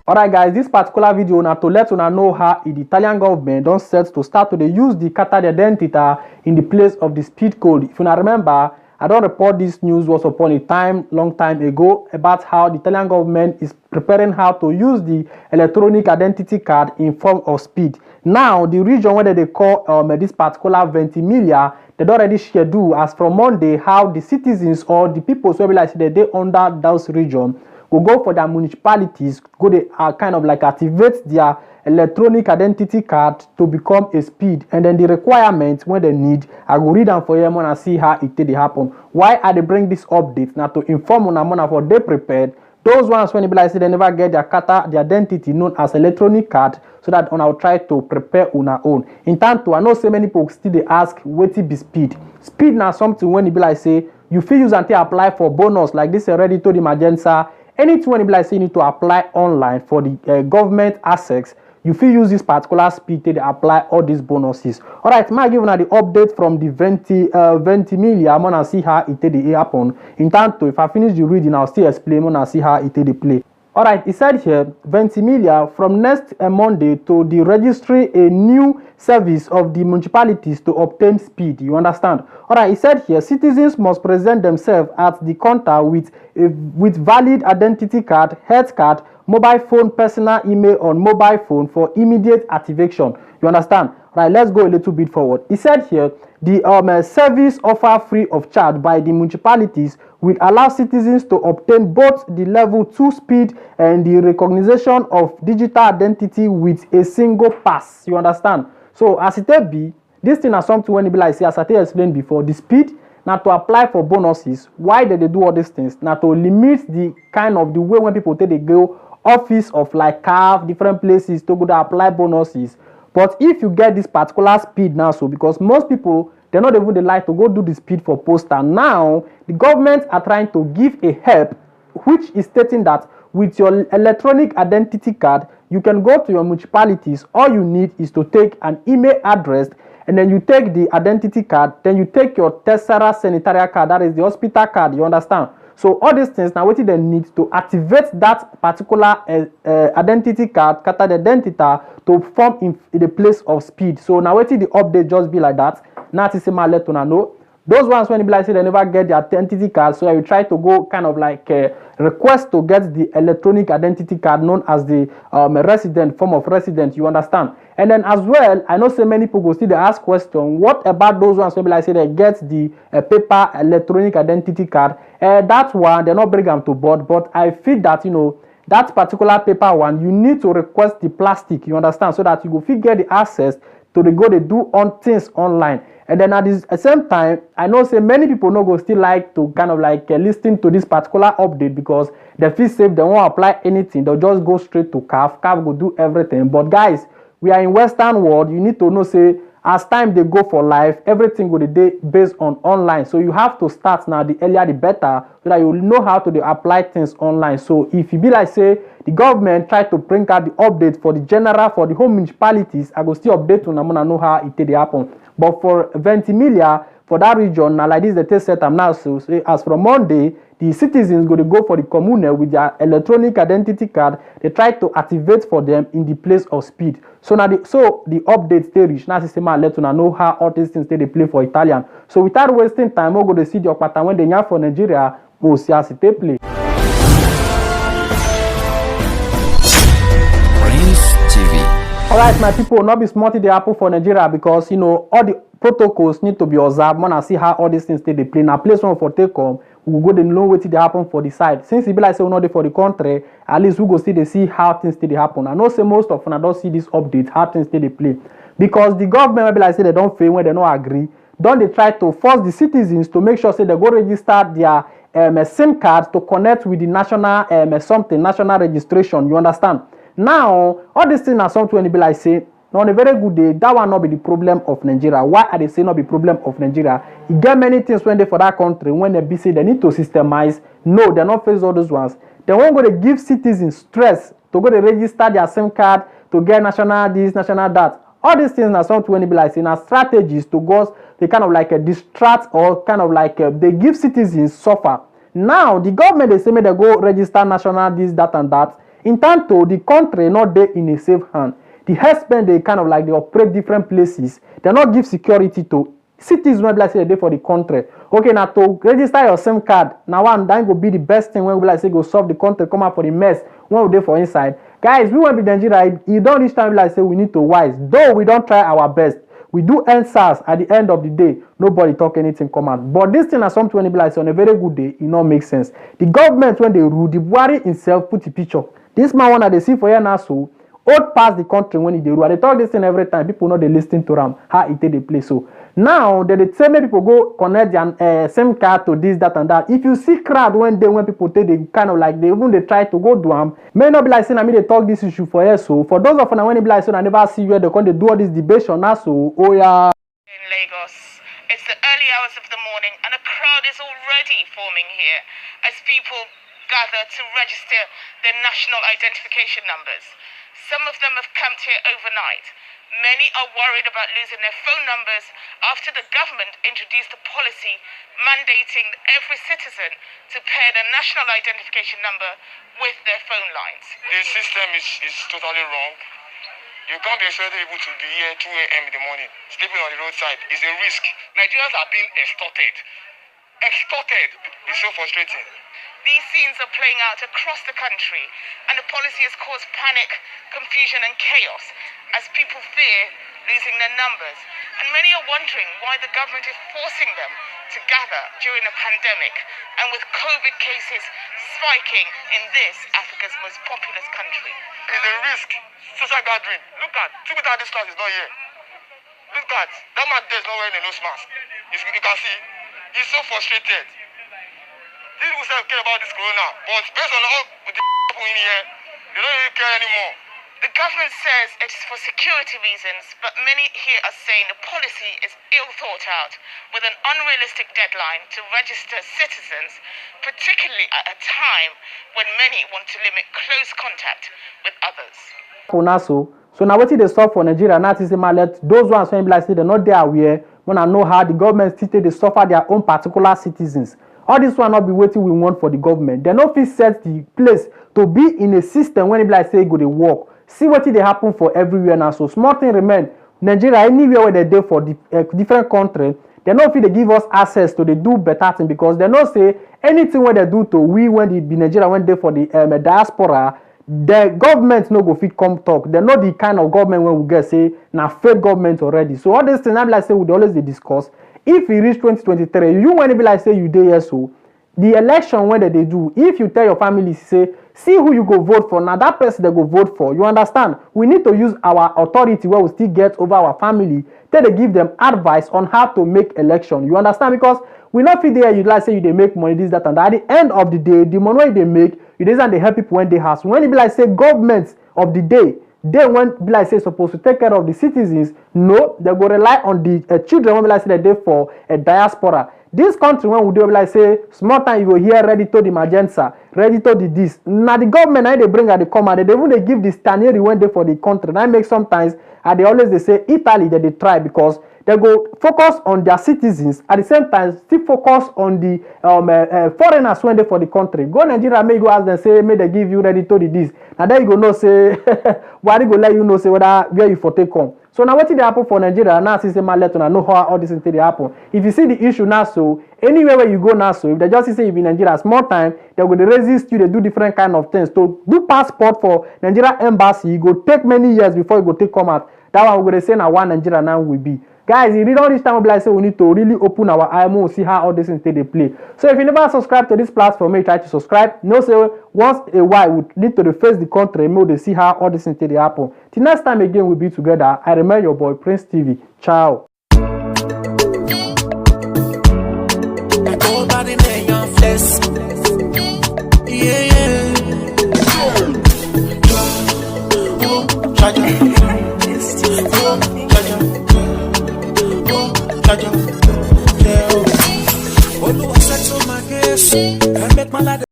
Alright guys, this particular video now to let una know how the Italian government don't set to start to use the Carta d'identità in the place of the speed code. If you now remember, I don't report this news was upon a long time ago about how the Italian government is preparing how to use the electronic identity card in form of speed. Now, the region where they call this particular Ventimiglia, they already schedule as from Monday how the citizens or the people so like they under those region will go for their municipalities, go they kind of like activate their electronic identity card to become a speed, and then the requirements when they need, I will read them for you and see how it did happen. Why are they bring this update now to inform on for they prepared those ones when they say they never get their Carta, the identity known as electronic card, so that on I'll try to prepare on our own. In time to I know so many people still they ask what it be speed. Speed now something when it be like say you feel use until apply for bonus like this already told the Magenza. Anything when it be like say you need to apply online for the government assets, you feel use this particular speed to apply all these bonuses. All right, I'm giving the update from the Ventimiglia. I'm gonna see how it did happen. In time to if I finish the reading, I'll still explain. I'm gonna see how it did play. All right, it said here, Ventimiglia from next Monday to the registry a new service of the municipalities to obtain speed. You understand? All right, it said here, citizens must present themselves at the counter with valid identity card, health card, mobile phone, personal email on mobile phone for immediate activation. You understand? Right, let's go a little bit forward. He said here, the service offered free of charge by the municipalities will allow citizens to obtain both the level 2 speed and the recognition of digital identity with a single pass. You understand? So as it be, this thing is something when it be like say, as I explained before, the speed now to apply for bonuses. Why did they do all these things? Now to limit the kind of the way when people take they go office of like CAF, different places to go to apply bonuses. But if you get this particular speed now, so because most people they're not even they like to go do the speed for poster. Now the government are trying to give a help, which is stating that with your electronic identity card, you can go to your municipalities. All you need is to take an email address, and then you take the identity card, then you take your Tessera sanitaria card, that is the hospital card. You understand? So all these things now, what they need to activate that particular identity card, Carta d'identità, to form in the place of speed. So now what the update just be like that. Now to say my let to know. Those ones when it be like say they never get the identity card, so I will try to go kind of like request to get the electronic identity card known as the resident form of resident. You understand? And then as well, I know so many people go still they ask question. What about those ones when be like say they get the paper electronic identity card? That one they not bring them to board, but I feel that you know that particular paper one you need to request the plastic. You understand? So that you go fit get the access to the go they do on things online. And then at the same time, I know say many people no go still like to kind of like listen to this particular update because they feel safe, they won't apply anything, they'll just go straight to CAF. CAF will do everything. But guys, we are in Western world, you need to know say as time they go for life, everything will be based on online. So you have to start now, the earlier the better, so that you will know how to apply things online. So if you be like say the government try to bring out the update for the general, for the home municipalities, I go still update to them and know how it did happen. But for Ventimiglia, for that region, now like this the test set now, so as from Monday, the citizens go to go for the commune with their electronic identity card. They try to activate for them in the place of speed. So now the updates they reach now system let you know how all these things they play for Italian. So without wasting time, we'll go to see the pattern when they have for Nigeria, we'll see as it play. Alright, my people, not be smarty the apple for Nigeria because you know all the protocols need to be observed. Man, I see how all these things they play. Now, place one for take home. We go to know what they happen for the side. Since it be like say we not for the country, at least we go see they see how things they happen. I know say most of them I don't see this update how things they play because the government be like say they don't fail when they don't agree. Don't they try to force the citizens to make sure say they go register their SIM card to connect with the national national registration. You understand? Now, all these things are something when it be like say, on a very good day, that will not be the problem of Nigeria. Why are they saying not be problem of Nigeria? You get many things when they for that country, when they be say they need to systemize. No, they're not face all those ones. They won't go to give citizens stress to go to register their SIM card, to get national this, national that. All these things are something when it be like saying are strategies to go, they kind of like distract or kind of like they give citizens suffer. Now, the government, they say, may they go register national this, that, and that. In tanto, the country not there in a safe hand. The herdsmen, they kind of like they operate different places. They not give security to cities when like say they for the country. Okay, now to register your SIM card, now one that go be the best thing when we like say go solve the country, come out for the mess. When we there for inside. Guys, we want to be Nigeria. You don't reach time like say we need to wise. Though we don't try our best. We do end SARS at the end of the day. Nobody talk anything come out. But this thing is something when it be like say on a very good day, it not make sense. The government when they rule, the Buhari himself put the picture. This man one that they see for here now so old past the country when they rule. They talk this thing every time. People know they listen to them how it take the place. So now they say many people go connect their same card to this, that, and that. If you see crowd when people take they kind of like they try to go do them, may not be like saying I mean they talk this issue for here. So for those of them when they be like saying I never see you, they come they do all this debate now. So oh yeah. In Lagos, it's the early hours of the morning, and a crowd is already forming here as people gather to register their national identification numbers. Some of them have camped here overnight. Many are worried about losing their phone numbers after the government introduced a policy mandating every citizen to pair their national identification number with their phone lines. The system is totally wrong. You can't be expecting people to be here 2 a.m. in the morning, sleeping on the roadside. It's a risk. Nigerians are being extorted. Extorted. It's so frustrating. These scenes are playing out across the country, and the policy has caused panic, confusion, and chaos as people fear losing their numbers. And many are wondering why the government is forcing them to gather during a pandemic, and with COVID cases spiking in this Africa's most populous country. It's a risk. Social gathering. Look at 2 meter distance is not here. Look at that man there is not wearing a nose mask. You can see he's so frustrated. These people say care about this corona, but based on all the people in here, they don't really care anymore. The government says it is for security reasons, but many here are saying the policy is ill thought out, with an unrealistic deadline to register citizens, particularly at a time when many want to limit close contact with others. So now what they solve for Nigeria, not is let those ones when like say they're not there aware, when I know how the government still they suffer their own particular citizens. All this one not be waiting we want for the government. They not fit set the place to be in a system when it be like say go they work. See what they happen for everywhere now. So small thing remain. Nigeria anywhere where they do for the different country, they not fit they give us access to they do better thing because they not say anything when they do to we when the Nigeria when they for the diaspora. The government no go fit come talk. They're not the kind of government when we get say now fake government already. So all this thing I like say we always discuss. If you reach 2023, you want to be like say you dey here so the election when they do, if you tell your family say see who you go vote for, now that person they go vote for. You understand? We need to use our authority where we still get over our family. Then they give them advice on how to make election. You understand? Because we not fit there you like say you they make money this that and that. At the end of the day, the money they make you doesn't they help people when they have. When it be like say government of the day, they want be like say supposed to take care of the citizens. No, they go rely on the children when be like say they for a diaspora. This country when we do be like say small time you go here ready to the Magenta, ready to the this. Now the government now they bring at the command, they even they give the Staneri when they for the country. That makes sometimes and they always they say Italy that they try because they go focus on their citizens at the same time still focus on the foreigners when they for the country. Go Nigeria may go ask them say may they give you ready to the this. Now there you go no say why they go let you know say whether where you for take on. So now what did happen for Nigeria now since my let know how all this thing they happen. If you see the issue now so anywhere where you go now so if they just say you be in Nigeria small time they go to resist you they do different kind of things. To do passport for Nigeria embassy you go take many years before you go take come out. That one we're going to say now one Nigeria now will be. Guys, you read all this time like say we need to really open our eye and see how all this things they play. So if you never subscribe to this platform, make try to subscribe. No say once a while we need to face the country, make they see how all this things they happen. Till next time again we'll be together. I remain your boy Prince TV. Ciao. Yeah.